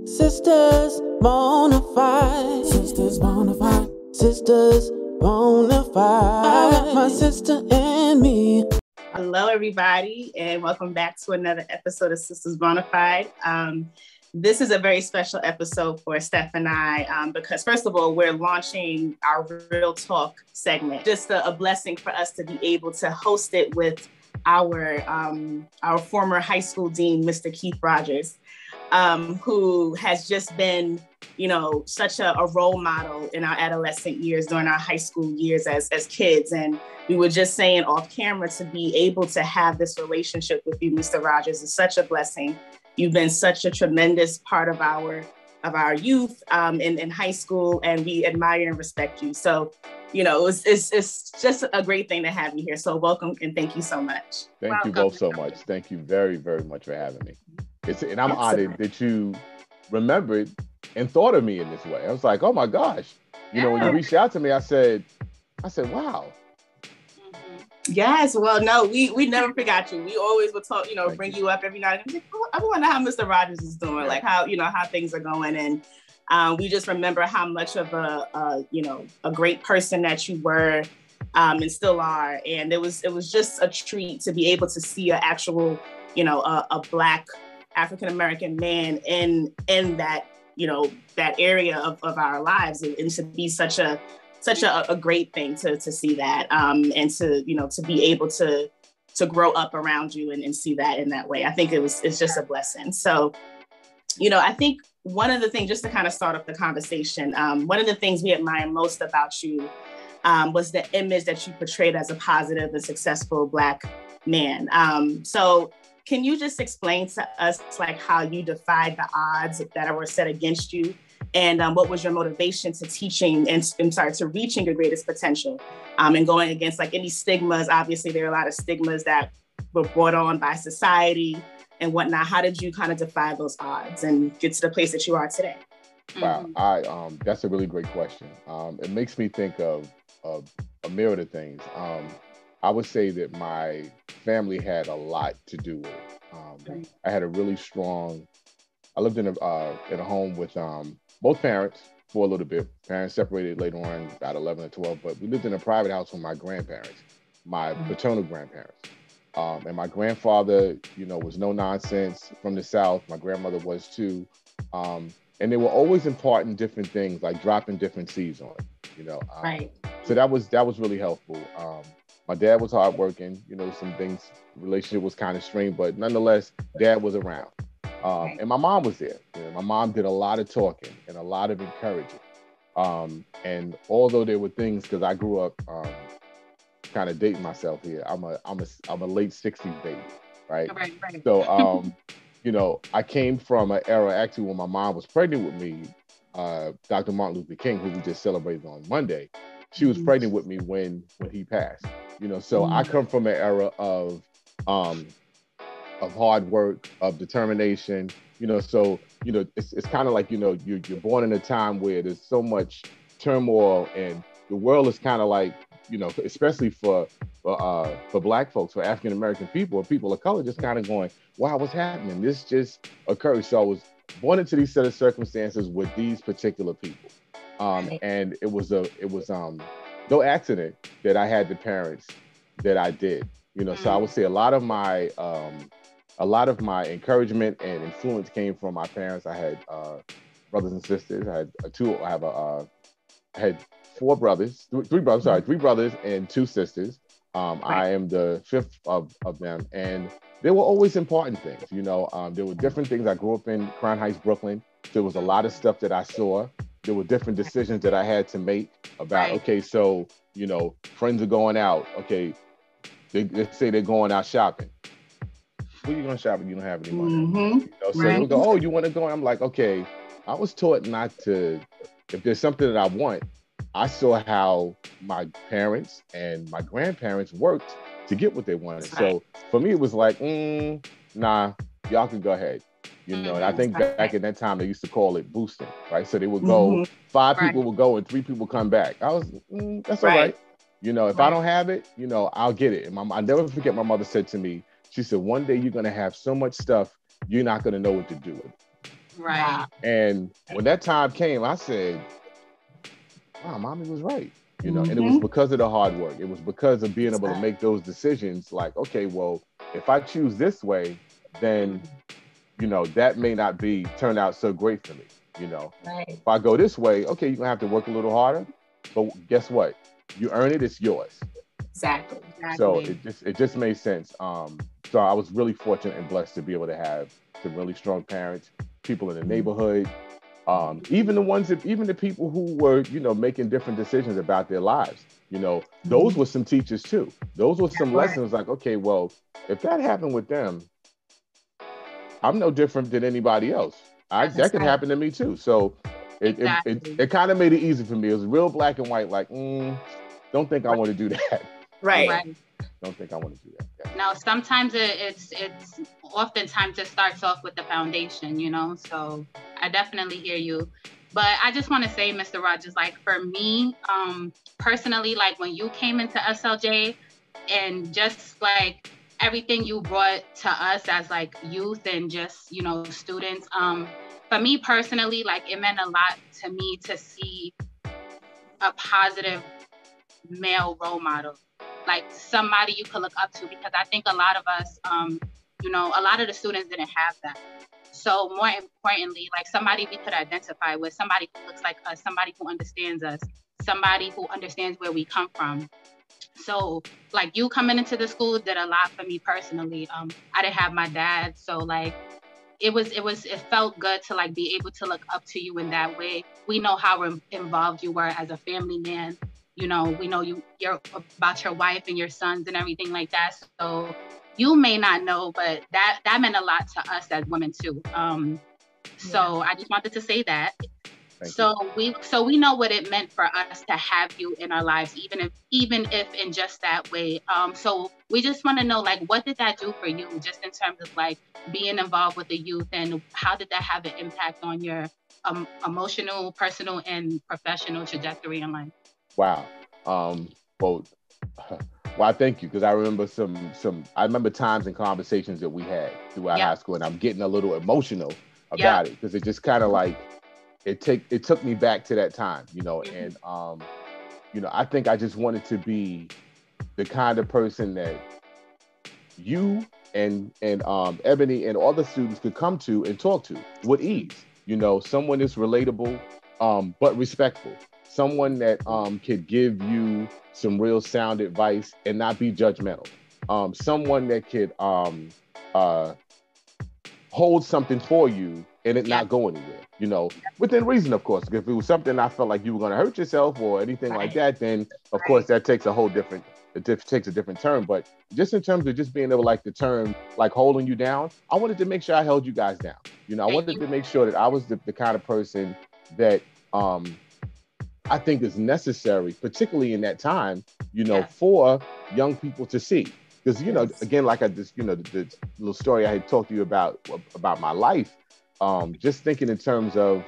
Sistas Bonafide, Sistas Bonafide, Sistas Bonafide, my sister and me. Hello, everybody, and welcome back to another episode of Sistas Bonafide. This is a very special episode for Steph and I because, first of all, we're launching our Real Talk segment. Just a blessing for us to be able to host it with our former high school dean, Mr. Keith Rogers, who has just been, such a role model in our adolescent years, during our high school years as kids. And we were just saying off camera, to be able to have this relationship with you, Mr. Rogers, is such a blessing. You've been such a tremendous part of our youth in high school, and we admire and respect you. So, it's just a great thing to have you here. So welcome and thank you so much. Thank you both so much. Thank you very, very much for having me. And I'm honored that you remembered and thought of me in this way. I was like, oh my gosh. When you reached out to me, I said, wow. Yes, well, no, we never forgot you. We always would talk, bring you up every night. I wonder how Mr. Rogers is doing, like how things are going. And we just remember how much of a great person that you were and still are. And it was just a treat to be able to see an actual, a Black African-American man in that, that area of our lives, and to be such a great thing to see that, and to be able to grow up around you and see that in that way. I think it's just a blessing. So, I think one of the things, just to kind of start off the conversation, one of the things we admire most about you was the image that you portrayed as a positive and successful Black man. So can you just explain to us like how you defied the odds that were set against you? And what was your motivation to teaching to reaching your greatest potential, and going against like any stigmas? Obviously, there are a lot of stigmas that were brought on by society and whatnot. How did you kind of defy those odds and get to the place that you are today? Wow, that's a really great question. It makes me think of a myriad of things. I would say that my family had a lot to do with it. I had a really strong. I lived in a home with both parents for a little bit. Parents separated later on, about 11 or 12, but we lived in a private house with my grandparents, my paternal grandparents. And my grandfather, was no nonsense from the South. My grandmother was too. And they were always imparting different things, like dropping different seeds on it, Right. So that was really helpful. My dad was hardworking, some things, relationship was kind of strained, but nonetheless, dad was around. And my mom was there. My mom did a lot of talking and a lot of encouraging. And although there were things, because I grew up kind of dating myself here, I'm a late 60s baby, right? Right. So, I came from an era actually when my mom was pregnant with me, Dr. Martin Luther King, who we just celebrated on Monday. She was pregnant with me when he passed. So I come from an era of hard work, of determination, so, it's kind of like, you're born in a time where there's so much turmoil, and the world is kind of like, especially for Black folks, for African-American people, or people of color, just kind of going, wow, what's happening? This just occurred. So I was born into these set of circumstances with these particular people. And it was no accident that I had the parents that I did, so I would say a lot of my encouragement and influence came from my parents. I had brothers and sisters. I had three brothers and two sisters. I am the fifth of them, and there were always important things. There were different things. I grew up in Crown Heights, Brooklyn. There was a lot of stuff that I saw. There were different decisions that I had to make about, okay, so, friends are going out. Okay, they say they're going out shopping. Where are you going to shop if you don't have any money? So they would go, oh, you want to go? And I'm like, okay, I was taught not to, if there's something that I want, I saw how my parents and my grandparents worked to get what they wanted. So for me, it was like, nah, y'all can go ahead. And I think back in that time, they used to call it boosting, right? So they would go, five people would go and three people come back. I was, that's all right. If I don't have it, I'll get it. And I never forget, my mother said to me, she said, one day you're going to have so much stuff, you're not going to know what to do with it. Right. And when that time came, I said, wow, mommy was right. And it was because of the hard work. It was because of being able to make those decisions like, okay, well, if I choose this way, then, that may not turn out so great for me. Right. If I go this way, okay, you're gonna have to work a little harder, but guess what? You earn it, it's yours. Exactly. So it just made sense. So I was really fortunate and blessed to be able to have some really strong parents, people in the neighborhood, even the people who were, making different decisions about their lives. Those were some teachers too. Those were some lessons like, okay, well, if that happened with them, I'm no different than anybody else. That could happen to me too. So it kind of made it easy for me. It was real black and white, like, don't think I want to do that. Right. Don't think I want to do that. Yeah. Now, sometimes it's oftentimes it starts off with the foundation, so I definitely hear you. But I just want to say, Mr. Rogers, like for me, personally, like when you came into SLJ and just like everything you brought to us as like youth and just, students, for me personally, like it meant a lot to me to see a positive male role model, like somebody you could look up to, because I think a lot of us, a lot of the students didn't have that. So more importantly, like somebody we could identify with, somebody who looks like us, somebody who understands us, somebody who understands where we come from. So like you coming into the school did a lot for me personally. I didn't have my dad, so like it felt good to like be able to look up to you in that way. We know how involved you were as a family man. We know you're about your wife and your sons and everything like that. So you may not know, but that meant a lot to us as women too. So I just wanted to say that. So we know what it meant for us to have you in our lives, even if in just that way. So we just want to know, like, what did that do for you, just in terms of like being involved with the youth, and how did that have an impact on your emotional, personal, and professional trajectory in life? Wow. Well, thank you, because I remember I remember times and conversations that we had throughout high school, and I'm getting a little emotional about it, because it just kind of like it took me back to that time, and I think I just wanted to be the kind of person that you and Ebony and all the students could come to and talk to with ease. Someone that's relatable, but respectful. Someone that could give you some real sound advice and not be judgmental. Someone that could hold something for you and it not go anywhere, within reason, of course. If it was something I felt like you were going to hurt yourself or anything like that, then of course that takes takes a different turn. But just in terms of just being able, like the term, like holding you down, I wanted to make sure I held you guys down. I wanted to make sure that I was the kind of person that I think is necessary, particularly in that time, for young people to see. Because, again, like the little story I had talked to you about my life, just thinking in terms of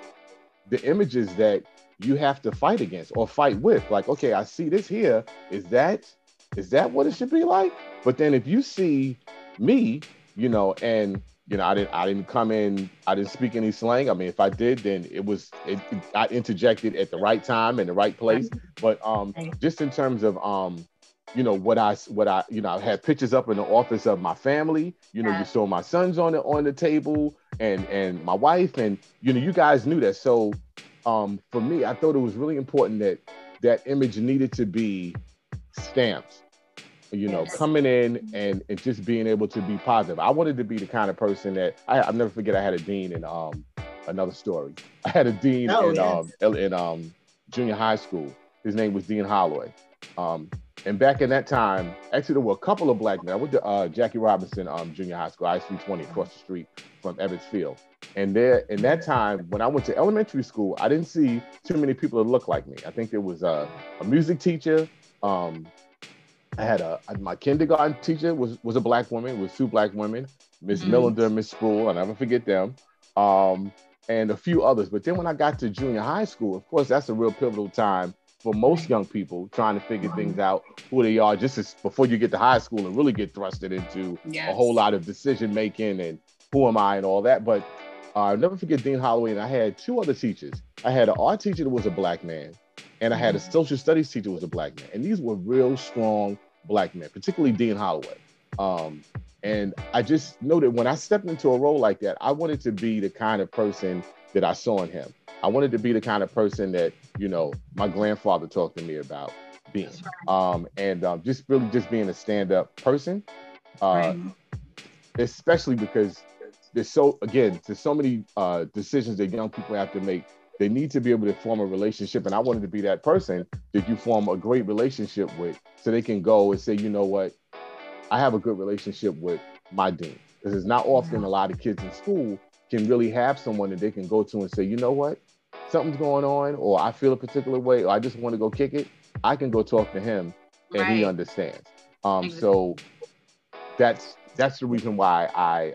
the images that you have to fight against or fight with. Like, okay, I see this here. Is that what it should be like? But then if you see me, and I didn't come in, I didn't speak any slang. I mean, if I did, then I interjected at the right time and the right place. But just in terms of what I had pictures up in the office of my family. You saw my sons on the table and my wife, and you guys knew that. So for me, I thought it was really important that image needed to be stamped. Coming in and just being able to be positive. I wanted to be the kind of person that I'll never forget. I had a dean in another story. I had a dean in junior high school. His name was Dean Holloway. And back in that time, actually there were a couple of black men. I went to Jackie Robinson Junior High School, I-320, across the street from Ebbets Field. And there, in that time, when I went to elementary school, I didn't see too many people that looked like me. I think there was a music teacher. I had my kindergarten teacher was a black woman. It was two black women, Miss Millender and Miss Sproul. I'll never forget them. And a few others. But then when I got to junior high school, of course, that's a real pivotal time for most young people trying to figure things out, who they are, before you get to high school and really get thrusted into a whole lot of decision making and who am I and all that. But I'll never forget Dean Holloway, and I had two other teachers. I had an art teacher that was a black man, and I had a social studies teacher who was a black man. And these were real strong black men, particularly Dean Holloway. And I just know that when I stepped into a role like that, I wanted to be the kind of person that I saw in him. I wanted to be the kind of person that, my grandfather talked to me about being. Just really just being a stand-up person, especially because there's so many decisions that young people have to make. They need to be able to form a relationship, and I wanted to be that person that you form a great relationship with, so they can go and say, you know what, I have a good relationship with my dean. Because it's not often a lot of kids in school can really have someone that they can go to and say, you know what, something's going on, or I feel a particular way, or I just want to go kick it. I can go talk to him, and he understands. So that's the reason why I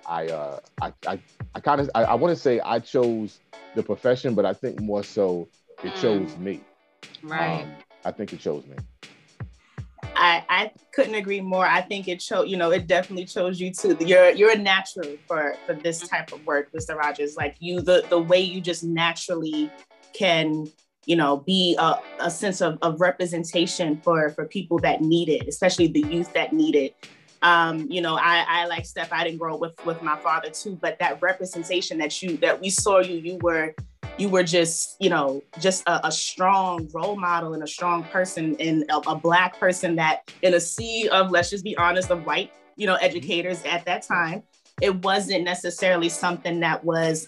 want to say I chose the profession, but I think more so it chose me. Right. I think it chose me. I couldn't agree more. I think it it definitely chose you too. You're a natural for this type of work, Mr. Rogers. Like the way you just naturally can, be a sense of representation for people that need it, especially the youth that need it. I like Steph, I didn't grow up with my father too, but that representation that we saw you were just, just a strong role model and a strong person, and a Black person that in a sea of, let's just be honest, of white, educators at that time, it wasn't necessarily something that was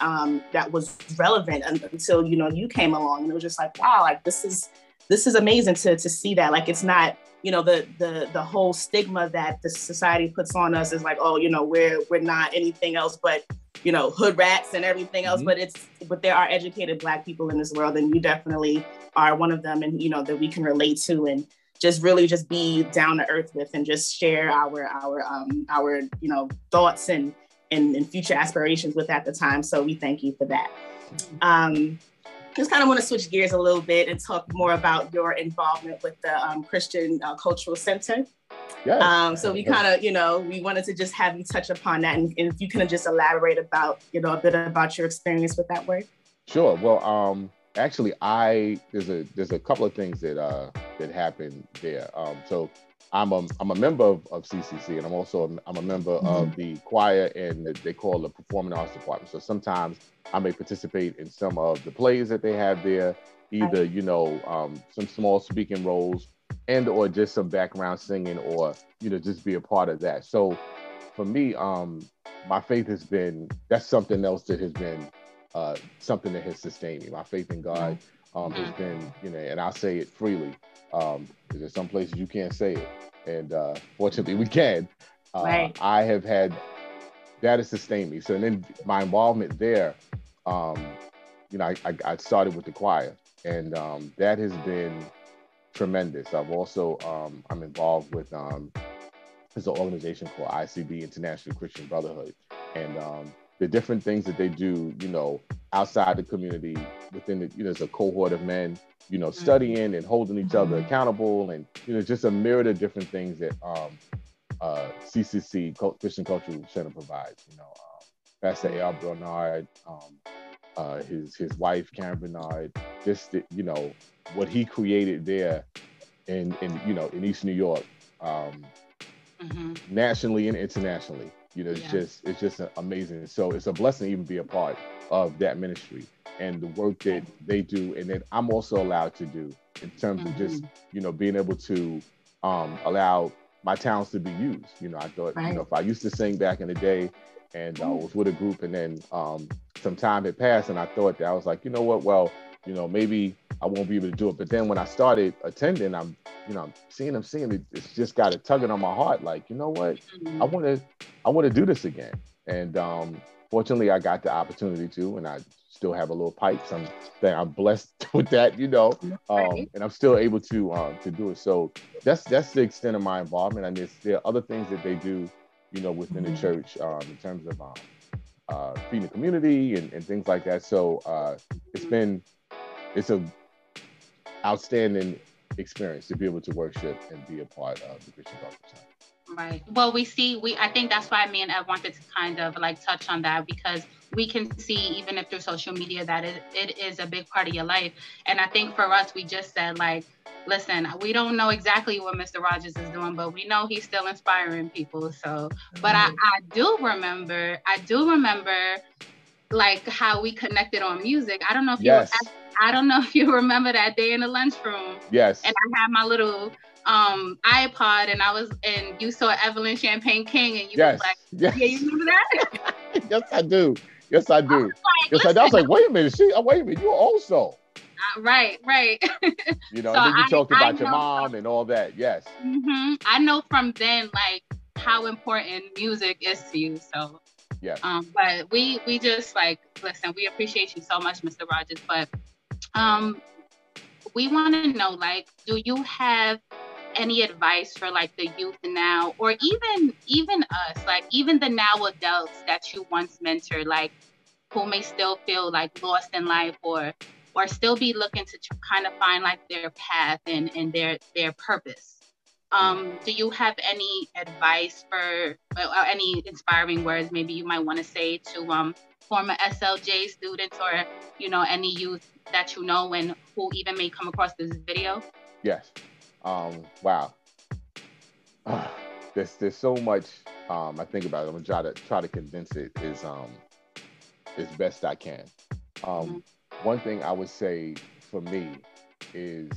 relevant until, you came along, and it was just like, wow, like this is amazing to see that. Like, it's not, the whole stigma that the society puts on us is like, oh, we're not anything else but, hood rats and everything else. But there are educated Black people in this world, and you definitely are one of them, and, that we can relate to, and just really just be down to earth with, and just share our thoughts and future aspirations with at the time. So we thank you for that. Just kind of want to switch gears a little bit and talk more about your involvement with the Christian Cultural Center. Yes. So we kind of, we wanted to just have you touch upon that, and if you can just elaborate about, a bit about your experience with that work. Sure. Well, actually, there's a couple of things that happened there. So I'm a member of CCC, and I'm a member of the choir, and they call the Performing Arts Department. So sometimes I may participate in some of the plays that they have there, either some small speaking roles, and or just some background singing, or just be a part of that. So for me, my faith that's something else that has been something that has sustained me. My faith in God has been, and I'll say it freely. There's some places you can't say it, and fortunately we can. I have had that has sustained me. So then my involvement there, I started with the choir, and that has been tremendous. I've also I'm involved with there's an organization called ICB, International Christian Brotherhood, and the different things that they do, outside the community, within the, there's a cohort of men, studying and holding each other accountable, and just a myriad of different things that CCC, Christian Cultural Center, provides. Pastor A.R. Bernard, his wife Karen Bernard, just what he created there in East New York, nationally and internationally. It's just amazing. So it's a blessing to even be a part of that ministry and the work that they do, and then I'm also allowed to do in terms of just being able to allow my talents to be used. I thought if I used to sing back in the day, and I was with a group, and then some time had passed, and I thought that I was like, well, maybe I won't be able to do it. But then when I started attending, I'm seeing them singing, it's just got a tugging on my heart. Like, what, I want to do this again. And fortunately, I got the opportunity to, and I still have a little pipe. So I'm blessed with that, and I'm still able to do it. So that's the extent of my involvement. And there are other things that they do, within the church, in terms of feeding the community and things like that. So it's an outstanding experience to be able to worship and be a part of the Christian Cultural Center. Right. Well, I think that's why me and Ev wanted to kind of like touch on that, because we can see, even if through social media, that it is a big part of your life. And I think for us, we just said, like, listen, we don't know exactly what Mr. Rogers is doing, but we know he's still inspiring people. So, but I do remember like how we connected on music. Yes. I don't know if you remember that day in the lunchroom. Yes. And I had my little iPod, and you saw Evelyn Champagne King, and you was like, yes. yeah, you remember that? Yes, I do. Yes, I do. I was like, wait a minute, you also. Right. You know, so and then you talked about your mom and all that. Yes. Mm-hmm. I know from then, like, how important music is to you. So, yeah. But we just, like, listen, we appreciate you so much, Mr. Rogers. But we want to know, like, do you have any advice for like the youth now, or even us, like even the now adults that you once mentored, like who may still feel like lost in life, or still be looking to kind of find like their path and their purpose? Do you have any advice or any inspiring words maybe you might want to say to former SLJ students, or any youth that you know and who even may come across this video? Yes. Wow. There's so much I think about it. I'm gonna try to condense it as best I can. One thing I would say for me is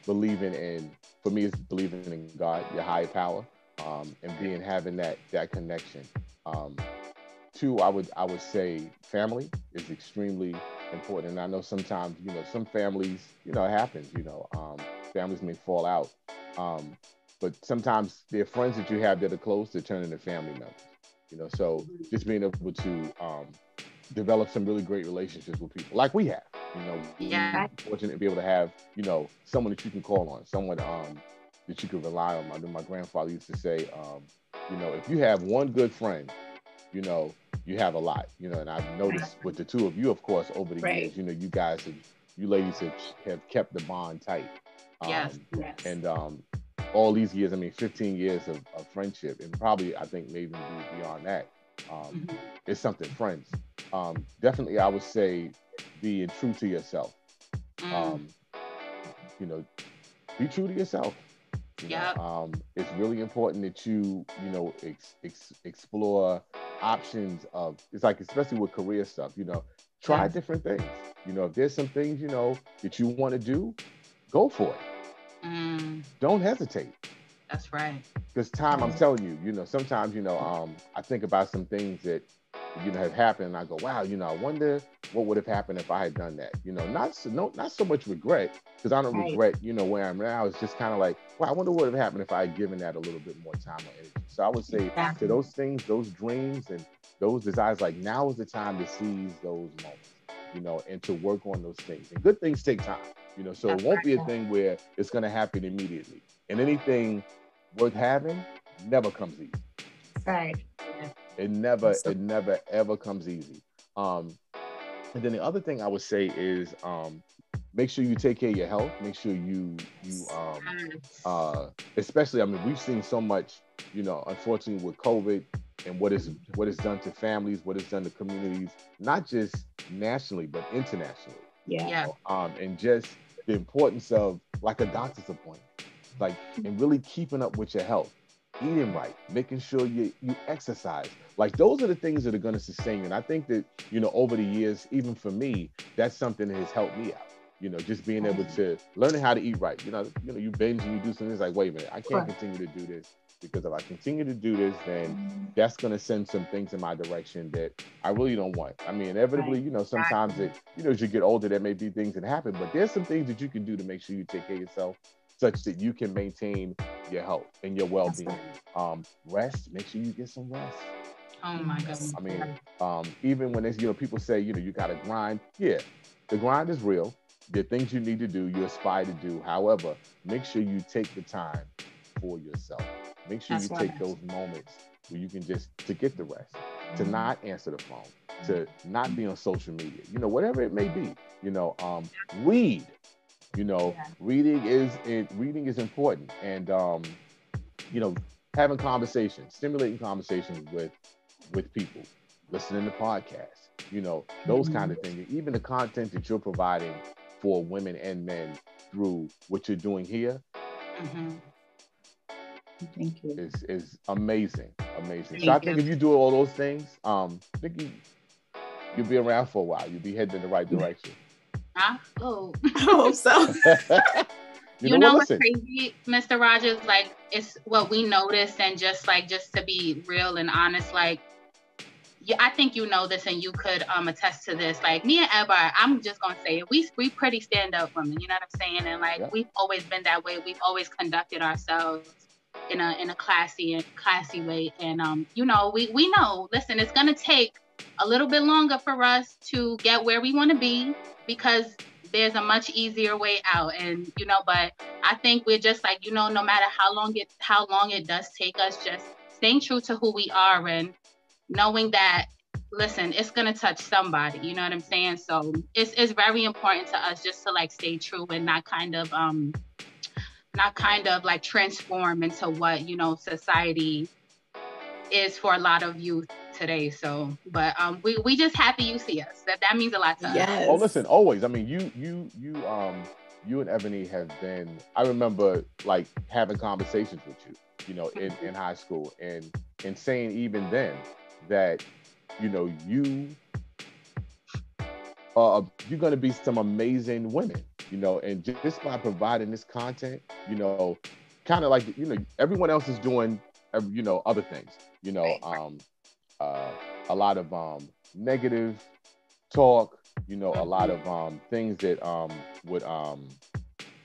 believing in God, your higher power, and having that connection. Two, I would say family is extremely important. And I know sometimes, some families, it happens, families may fall out. But sometimes there are friends that you have that are close that turn into family members, so just being able to develop some really great relationships with people like we have, Yeah. we're fortunate to be able to have, someone that you can call on, someone that you can rely on. I know my grandfather used to say, if you have one good friend, you have a lot, and I've noticed with the two of you, of course, over the years, you ladies have kept the bond tight. Yes. And all these years, 15 years of friendship, and probably I think maybe beyond that, it's something friends. Definitely, I would say being true to yourself. Be true to yourself. It's really important that you explore options of, it's like, especially with career stuff, try different things. If there's some things, that you want to do, go for it. Don't hesitate. That's right. Because time, I'm telling you, sometimes, I think about some things that, have happened, and I go, wow, I wonder what would have happened if I had done that. Not so much regret, because I don't regret, where I'm now. It's just kind of like, wow, I wonder what would have happened if I had given that a little bit more time or energy. So I would say to those things, those dreams, and those desires, like, now is the time to seize those moments, and to work on those things. And good things take time, so it won't be a thing where it's going to happen immediately. And anything worth having never comes easy. Right. It never ever comes easy. And then the other thing I would say is make sure you take care of your health. Make sure you especially, we've seen so much, unfortunately with COVID and what it's done to families, what it's done to communities, not just nationally but internationally. Yeah. And just the importance of, like, a doctor's appointment, like, and really keeping up with your health. Eating right, making sure you exercise. Like, those are the things that are going to sustain you. And I think that, over the years, even for me, that's something that has helped me out. Just being able to learning how to eat right. You binge and you do something, it's like, wait a minute, I can't continue to do this, because if I continue to do this, then that's going to send some things in my direction that I really don't want. Inevitably, sometimes as you get older, there may be things that happen, but there's some things that you can do to make sure you take care of yourself, such that you can maintain your health and your well-being. Rest, make sure you get some rest. Oh my goodness. Even when it's, people say, you got to grind. Yeah, the grind is real. There are things you need to do, you aspire to do. However, make sure you take the time for yourself. Make sure you take those moments where you can to get the rest, to not answer the phone, to not be on social media, whatever it may be. Read. Reading is important, and having conversations, stimulating conversations with with people, listening to podcasts, those kind of things. Even the content that you're providing for women and men through what you're doing here Thank you. is amazing. Thank So I think you. if you do all those things, I think you'll be around for a while. You'll be heading in the right direction. Oh. I hope so. You know what's crazy, Mr. Rogers? Like, it's what we noticed, and just to be real and honest, like, I think you know this, and you could attest to this. Like, me and Eba, I'm just gonna say it. We pretty stand up women. You know what I'm saying? And like, we've always been that way. We've always conducted ourselves in a classy way. And we know. Listen, it's gonna take a little bit longer for us to get where we want to be, because there's a much easier way out. And but I think we're just like, no matter how long it does take us, just staying true to who we are, and knowing that, listen, it's gonna touch somebody. You know what I'm saying? So it's very important to us just to like stay true and not kind of like transform into what society is for a lot of youth today. So, but we just happy you see us. That means a lot to us. Oh, listen, always. I mean, you and Ebony have been. I remember like having conversations with you, in high school, and saying even then that you're going to be some amazing women, and just by providing this content, kind of like everyone else is doing other things, a lot of negative talk, a lot of things that would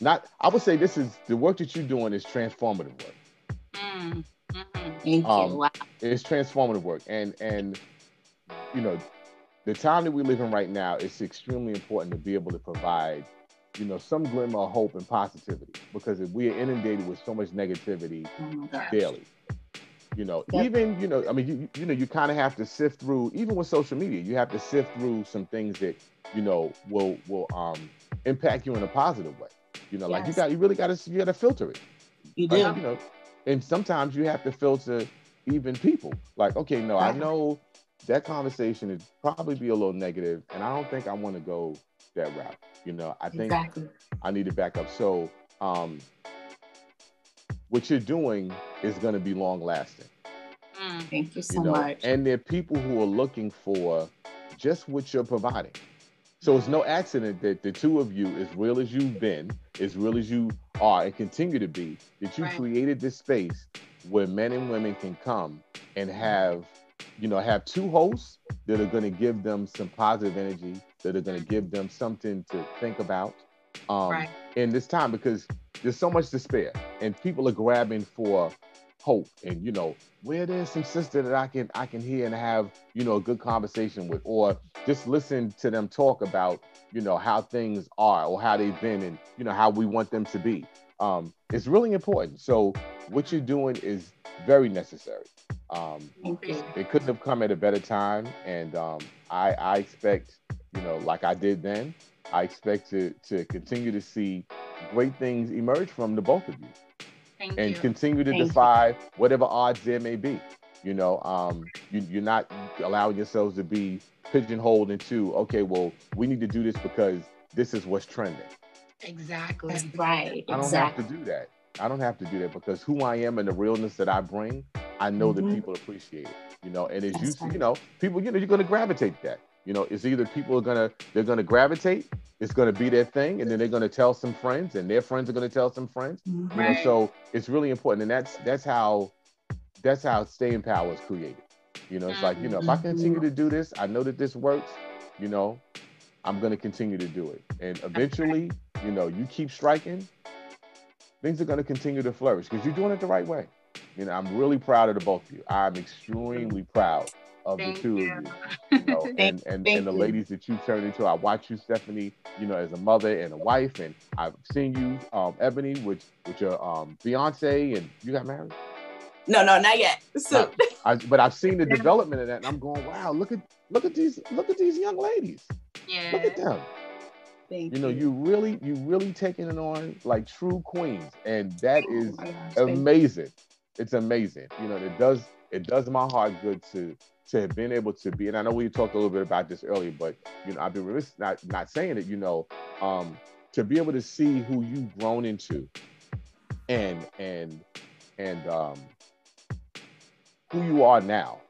not, I would say this is the work that you're doing is transformative work. Thank you. Wow. It's transformative work, and the time that we live in right now, it's extremely important to be able to provide some glimmer of hope and positivity, because if we are inundated with so much negativity daily, even I mean you kind of have to sift through, even with social media, you have to sift through some things that will impact you in a positive way. Like you gotta filter it. You do. And sometimes you have to filter even people. Like, okay, no, I know that conversation would probably be a little negative, and I don't think I want to go that route. I think I need to back up. So what you're doing is going to be long lasting. Thank you so much. And there are people who are looking for just what you're providing. So it's no accident that the two of you, as real as you've been, as real as you are and continue to be, that you created this space where men and women can come and have two hosts that are going to give them some positive energy, that are going to give them something to think about in this time, because there's so much despair and people are grabbing for hope, and where there's some sister that I can hear and have a good conversation with, or just listen to them talk about how things are or how they've been, and how we want them to be. It's really important. So what you're doing is very necessary. It couldn't have come at a better time, and I expect like I did then, I expect to continue to see great things emerge from the both of you. And continue to defy whatever odds there may be. You're not allowing yourselves to be pigeonholed into, okay, well, we need to do this because this is what's trending. Exactly. That's right. I don't have to do that. I don't have to do that, because who I am and the realness that I bring, I know that people appreciate it. And as people, you're going to gravitate that. It's either people they're going to gravitate, it's going to be their thing, and then they're going to tell some friends, and their friends are going to tell some friends. So it's really important, and that's how staying power is created. It's like, if I continue to do this, I know that this works. I'm going to continue to do it, and eventually, you keep striking, things are going to continue to flourish because you're doing it the right way. I'm really proud of the both of you. I'm extremely proud of the two of you, and the ladies that you turned into. I watch you, Stephanie, as a mother and a wife, and I've seen you, Ebony, with your fiance, and you got married? No, not yet. So, but I've seen the development of that, and I'm going, wow, look at these young ladies. Yeah. Look at them. Thank you. You really taking it on like true queens, and that is amazing. It's amazing. It does my heart good to to have been able to be, and I know we talked a little bit about this earlier, but you know, I've been remiss not saying it, you know, to be able to see who you've grown into and who you are now,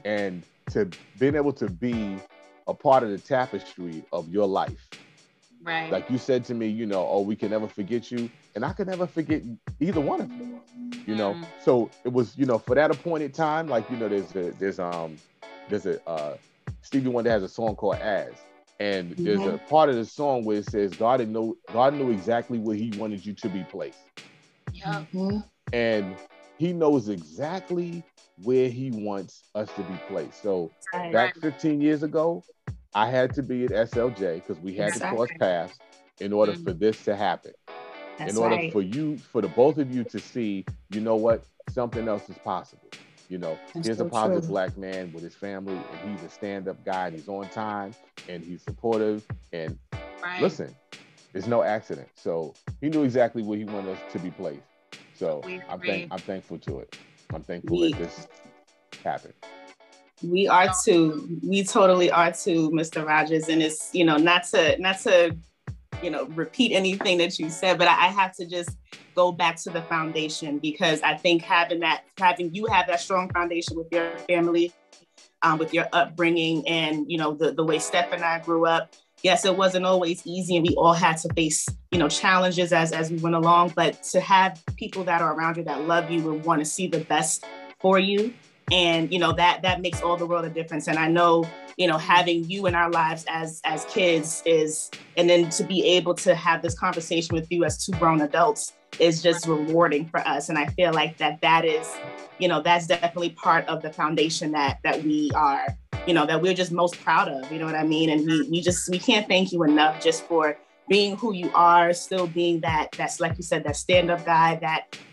and to being able to be a part of the tapestry of your life. Right. Like you said to me, you know, oh, we can never forget you, and I can never forget either one of you. You know, so it was, you know, for that appointed time, like, you know, there's a Stevie Wonder has a song called As, and there's a part of the song where it says God knew exactly where He wanted you to be placed. Yeah. And He knows exactly where He wants us to be placed. So back 15 years ago, I had to be at SLJ because we had to cross paths in order for this to happen. In order for the both of you to see, you know what, something else is possible. You know, here's a positive Black man with his family, and he's a stand-up guy, and he's on time, and he's supportive. And listen, it's no accident. So He knew exactly where He wanted us to be placed. So I'm thankful to it. I'm thankful that this happened. We are too. We totally are too, Mr. Rogers. And it's, you know, not to, you know, repeat anything that you said, but I have to just go back to the foundation, because I think having you have that strong foundation with your family, with your upbringing, and, you know, the way Steph and I grew up. Yes, it wasn't always easy, and we all had to face, you know, challenges as we went along. But to have people that are around you that love you and want to see the best for you, and, you know, that makes all the world a difference. And I know, you know, having you in our lives as kids is, and then to be able to have this conversation with you as two grown adults is just rewarding for us. And I feel like that is, you know, that's definitely part of the foundation that we are, you know, that we're just most proud of, you know what I mean? And we can't thank you enough just for being who you are, still being that's like you said, that stand-up guy,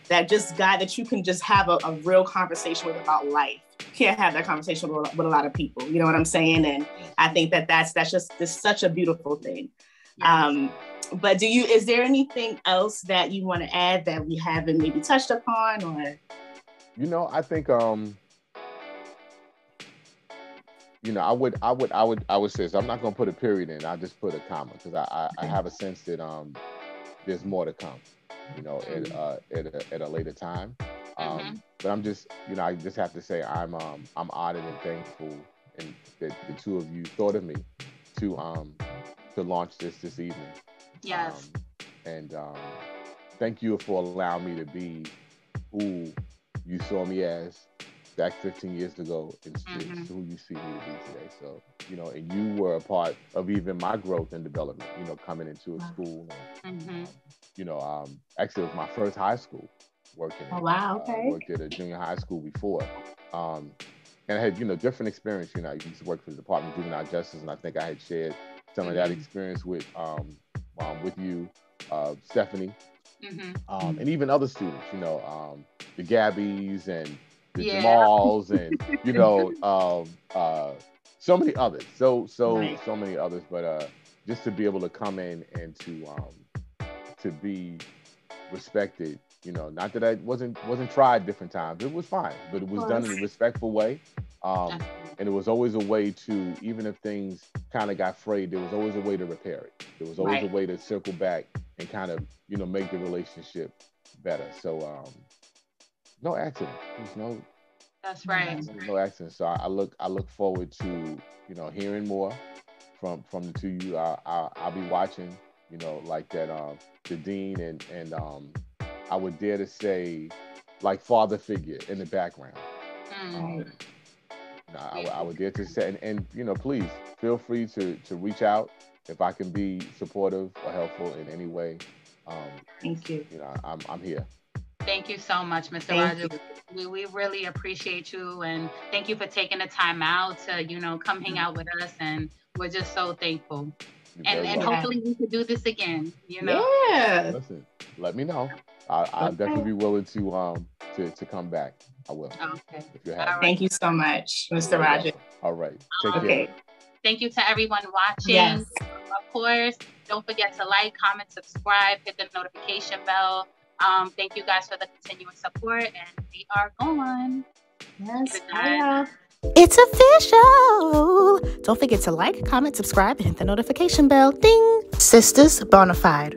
that just guy that you can just have a real conversation with about life. You can't have that conversation with a lot of people, you know what I'm saying? And I think that's just such a beautiful thing. Yes. But is there anything else that you want to add that we haven't maybe touched upon, or? You know, I think, you know, I would say, so I'm not going to put a period in. I'll just put a comma, because I have a sense that there's more to come, you know, at a later time. But I'm just, you know, I just have to say I'm honored and thankful, and that the two of you thought of me to launch this evening. Yes. And thank you for allowing me to be who you saw me as back 15 years ago, and who you see me to be today. So, you know, and you were a part of even my growth and development, you know, coming into a school. And, you know, actually it was my first high school working. Oh, wow. Okay. Worked at a junior high school before. And I had, you know, different experience. You know, I used to work for the Department of Juvenile Justice, and I think I had shared some of that experience with you, Stephanie, and even other students, you know, the Gabbies and the Jamals, and, you know, so many others, so many others. But just to be able to come in and to be respected, you know, not that I wasn't tried different times. It was fine, but it was done in a respectful way. And it was always a way to, even if things kind of got frayed, there was always a way to repair it. There was always a way to circle back and kind of, you know, make the relationship better. So no accident. There's no. That's right. No accident. So I look forward to, you know, hearing more from the two of you. I'll be watching, you know, like that the dean and I would dare to say, like, father figure in the background. I would dare to say, and you know, please feel free to reach out if I can be supportive or helpful in any way. Thank you. You know, I'm here. Thank you so much, Mr. Rogers. We really appreciate you, and thank you for taking the time out to, you know, come hang out with us, and we're just so thankful. And hopefully we could do this again, you know? Yeah. Listen, let me know. I'll definitely be willing to come back. I will. Okay. If you're happy. Thank you so much, Mr. Rogers. All right. Take care. Thank you to everyone watching. Yes. Of course, don't forget to like, comment, subscribe, hit the notification bell. Thank you guys for the continuing support, and we are gone. Yes. Good night. Bye. It's official. Don't forget to like, comment, subscribe, and hit the notification bell. Ding. Sistas Bonafide.